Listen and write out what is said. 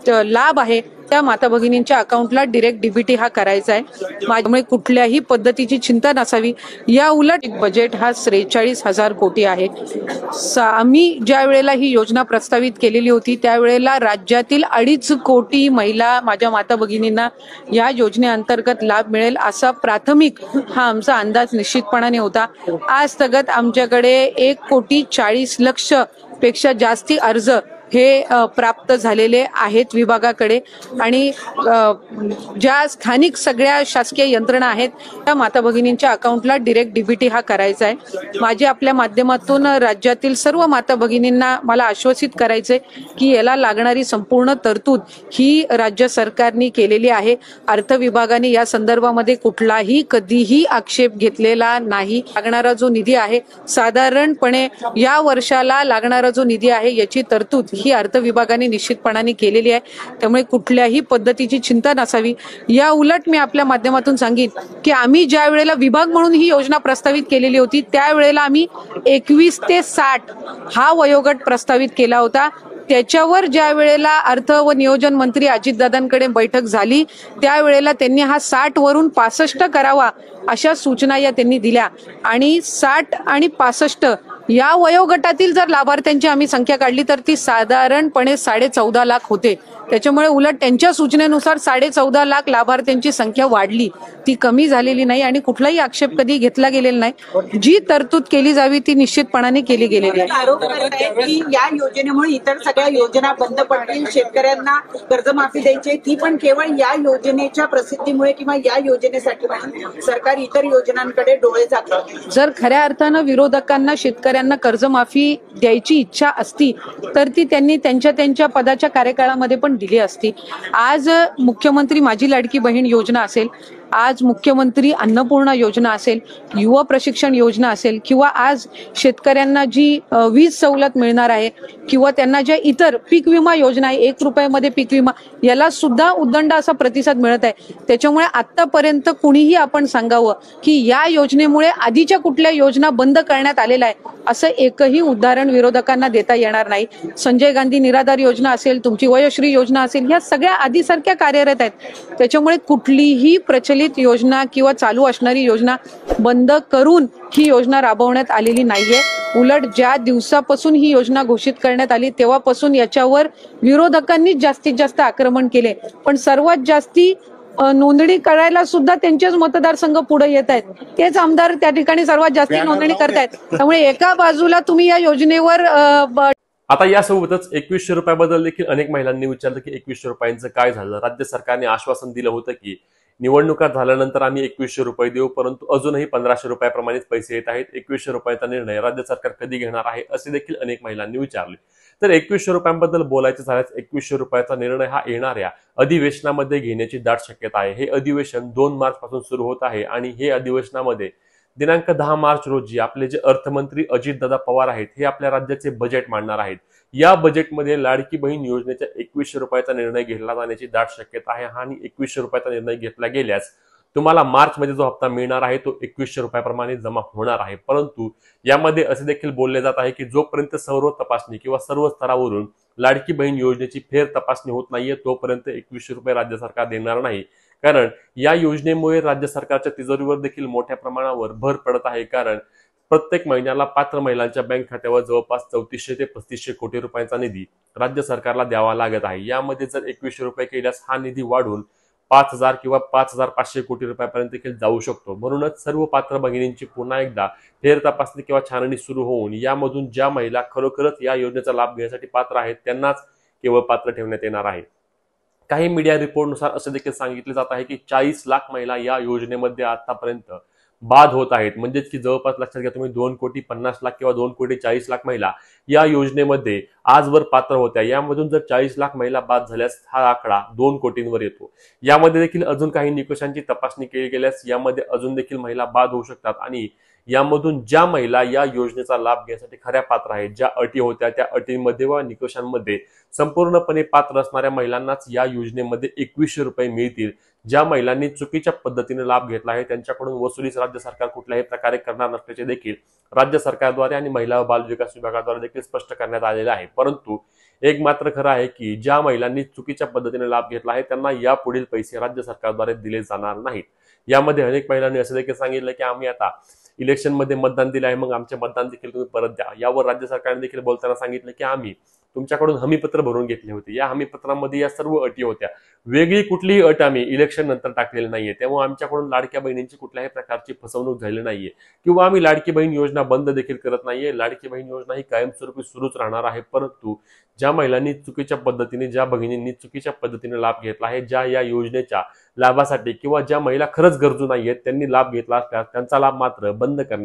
लाभ आहे त्या माता भगिनींच्या अकाउंटला डायरेक्ट डीबीटी हा करायचा आहे। त्यामुळे कुठल्याही पद्धतीची चिंता नसावी। या उलट बजेट हा 43,000 कोटी आहे। आम्ही ज्या वेळेला ही योजना प्रस्तावित केलेली होती त्यावेळेला राज्यातील 2.5 कोटी महिला माझ्या माता भगिनींना या योजनेअंतर्गत लाभ मिळेल असा प्राथमिक हा आमचा अंदाज निश्चितपणाने होता। आज तगत आमच्याकडे 1,40,00,00,000 पेक्षा जास्ती अर्ज हे प्राप्त झालेले आहेत विभागाकडे आणि ज्या स्थानिक सगळ्या शासकीय यंत्रणा आहेत त्या माता भगिनींच्या अकाउंटला डायरेक्ट डीबीटी हा करायचा आहे। माझे आपल्या माध्यमातून राज्यातील सर्व माता भगिनींना मला आश्वासित करायचे की याला लागणारी संपूर्ण तरतूद ही राज्य सरकारने केलेली आहे। अर्थ विभागाने या संदर्भामध्ये कुठलाही कधीही आक्षेप घेतलेला नाही। लागणारा जो निधी आहे साधारणपणे या वर्षाला लागणारा जो निधी आहे याची तरतूद ही अर्थ विभागाने निश्चितपणाने केलेली आहे। त्यामुळे कुठल्याही पद्धतीची चिंता नसावी। या उलट मी आपल्या माध्यमातून सांगेन की आम्ही ज्या वेळेला विभाग म्हणून ही योजना प्रस्तावित केलेली होती त्यावेळेला आम्ही 21 ते 60 हा वयोगट प्रस्तावित केला होता। त्याच्यावर ज्या वेळेला अर्थ व नियोजन मंत्री अजितदादांकडे बैठक झाली त्यावेळेला त्यांनी हा 60 वरून 65 करावा अशा सूचना या त्यांनी दिल्या आणि 60 आणि 65 या वयोगटातील जर लाभार्थ्यांची आम्ही संख्या काढली तर ती साधारणपणे 14.5 लाख होते। त्याच्यामुळे उलट त्यांच्या सूचनेनुसार 14.5 लाख लाभार्थ्यांची संख्या वाढली, ती कमी झालेली नाही आणि कुठलाही आक्षेप कधी घेतला गेलेला नाही। जी तरतूद केली जावी ती निश्चितपणाने केली गेलेली आहे। आरोप करतायत की या योजनेमुळे इतर सगळ्या योजना बंद पडतील, शेतकऱ्यांना कर्जमाफी द्यायची ती पण केवळ या योजनेच्या प्रसिद्धीमुळे किंवा या योजनेसाठी सरकार इतर योजनांकडे डोळे झाकतं। जर खऱ्या अर्थानं विरोधकांना शेतकऱ्यांना कर्जमाफी द्यायची इच्छा असती तर ती त्यांनी त्यांच्या पदाच्या कार्यकाळामध्ये पण दिली असती। आज मुख्यमंत्री माझी लाडकी बहीण योजना असेल, आज मुख्यमंत्री अन्नपूर्णा योजना असेल, युवा प्रशिक्षण योजना असेल किंवा आज शेतकऱ्यांना जी वीज सवलत मिळणार आहे किंवा त्यांना ज्या इतर पीक विमा योजना आहे 1 रुपयामध्ये पीक विमा याला सुद्धा उदंड असा प्रतिसाद मिळत आहे। त्याच्यामुळे आतापर्यंत कुणीही आपण सांगावं की या योजनेमुळे आधीच्या कुठल्या योजना बंद करण्यात आलेल्या आहे असं एकही उदाहरण विरोधकांना देता येणार नाही। संजय गांधी निराधार योजना असेल, तुमची वयोश्री योजना असेल, ह्या सगळ्या आधीसारख्या कार्यरत आहेत। त्याच्यामुळे कुठलीही प्रचलित योजना किंवा चालू असणारी योजना बंद करून ही योजना राबवण्यात आलेली नाहीये। उलट ज्या दिवसापासून ही योजना घोषित करण्यात आली तेव्हापासून याच्यावर विरोधकांनी जास्तीत जास्त आक्रमण केले, पण सर्वात जास्ती नोंदणी करायला सुद्धा त्यांचेच मतदारसंघ पुढे येत आहेत, तेच आमदार त्या ठिकाणी सर्वात जास्त नोंदणी करतायत। त्यामुळे एका बाजूला तुम्ही या योजनेवर आता यासोबतच 2100 रुपयाबद्दल देखील अनेक महिलांनी विचारलं की 2100 रुपयांचं काय झालं। राज्य सरकारने आश्वासन दिलं होतं की निवडणुका झाल्यानंतर आम्ही 2100 रुपये देऊ, परंतु अजूनही 1500 रुपयाप्रमाणेच पैसे येत आहेत। 2100 रुपयाचा निर्णय राज्य सरकार कधी घेणार आहे असे देखील अनेक महिलांनी विचारले। तर 2100 रुपयांबद्दल बोलायचं झाल्यास 2100 रुपयाचा निर्णय हा येणाऱ्या अधिवेशनामध्ये घेण्याची दाट शक्यता आहे। हे अधिवेशन 2 मार्च पासून सुरू होत आहे आणि हे अधिवेशनामध्ये दिनांक 10 मार्च रोजी आपले जे अर्थमंत्री अजितदादा पवार आहेत हे आपल्या राज्याचे बजेट मांडणार आहेत। या बजेटमध्ये लाडकी बहीण योजनेच्या 2100 रुपयाचा निर्णय घेतला जाण्याची दाट शक्यता आहे आणि 2100 रुपयाचा निर्णय घेतला गेल्यास तुम्हाला मार्च मध्ये जो हप्ता मिळणार आहे तो 2100 रुपयाप्रमाणे जमा होणार आहे। परंतु यामध्ये असे देखील बोलले जात आहे की जोपर्यंत सर्व तपासणी किंवा सर्व स्तरावरून लाडकी बहीण योजनेची फेर तपासणी होत नाहीये तोपर्यंत 2100 रुपये राज्य सरकार देणार नाही। कारण या योजनेमुळे राज्य सरकारच्या तिजोरीवर देखील मोठ्या प्रमाणावर भर पडत आहे। कारण प्रत्येक महिन्याला पात्र महिलांच्या बँक खात्यावर जवळपास 3400 ते 3500 कोटी रुपयांचा निधी राज्य सरकारला द्यावा लागत आहे। यामध्ये जर 2100 रुपये केल्यास हा निधी वाढून 5000 किंवा 5500 कोटी रुपयापर्यंत देखील जाऊ शकतो। म्हणूनच सर्व पात्र भगिनींची पुन्हा एकदा फेर तपासणी किंवा छाननी सुरू होऊन यामधून ज्या महिला खरोखरच या योजनेचा लाभ घेण्यासाठी पात्र आहेत त्यांनाच केवळ पात्र ठेवण्यात येणार आहे। काही मीडिया रिपोर्टनुसार असे देखील सांगितले जात आहे की 40 लाख महिला या योजनेमध्ये आतापर्यंत बाद होत आहेत। म्हणजेच की जवळपास लक्षात घ्या तुम्ही 2,50,00,000 किंवा 2,40,00,000 महिला या योजनेमध्ये आजवर पात्र होत्या। यामधून जर 40 लाख महिला बाद झाल्यास हा आकडा 2 कोटींवर येतो। यामध्ये देखील अजून काही निकषांची तपासणी केली गेल्यास यामध्ये अजून देखील महिला बाद होऊ शकतात आणि यामधून ज्या महिला या योजनेचा लाभ घेण्यासाठी खऱ्या पात्र आहेत, ज्या अटी होत्या त्या अटींमध्ये व निकषांमध्ये संपूर्णपणे पात्र असणाऱ्या महिलांनाच या योजनेमध्ये 2100 रुपये मिळतील। ज्या महिलांनी चुकीच्या पद्धतीने लाभ घेतला आहे त्यांच्याकडून वसुलीस राज्य सरकार कुठल्याही प्रकारे करणार नसल्याचे देखील राज्य सरकारद्वारे आणि महिला व बाल विकास विभागाद्वारे देखील स्पष्ट करण्यात आलेले आहे। परंतु एक मात्र खरं आहे की ज्या महिलांनी चुकीच्या पद्धतीने लाभ घेतला आहे त्यांना यापुढील पैसे राज्य सरकारद्वारे दिले जाणार नाहीत। यामध्ये अनेक महिलांनी असं देखील सांगितलं की आम्ही आता इलेक्शनमध्ये मतदान दिलं आहे, मग आमचे मतदान देखील तुम्ही परत द्या। यावर राज्य सरकारने देखील बोलताना सांगितलं की आम्ही तुमच्याकडून हमीपत्र भरून घेतले होते, या हमीपत्रामध्ये या सर्व अटी होत्या, वेगळी कुठलीही अट आम्ही इलेक्शन नंतर टाकलेली नाहीये, त्यामुळे आमच्याकडून लाडक्या बहिणींची कुठल्याही प्रकारची फसवणूक झाली नाहीये किंवा आम्ही लाडकी बहीण योजना बंद देखील करत नाहीये। लाडकी बहीण योजना ही कायमस्वरूपी सुरूच राहणार आहे, परंतु ज्या महिलांनी चुकीच्या पद्धतीने, ज्या भगिनींनी चुकीच्या पद्धतीने लाभ घेतला आहे, ज्या या योजनेच्या लाभासाठी किंवा ज्या महिला खरंच गरजू नाहीयेत त्यांनी लाभ घेतला असल्यास त्यांचा लाभ मात्र बंद करण्यात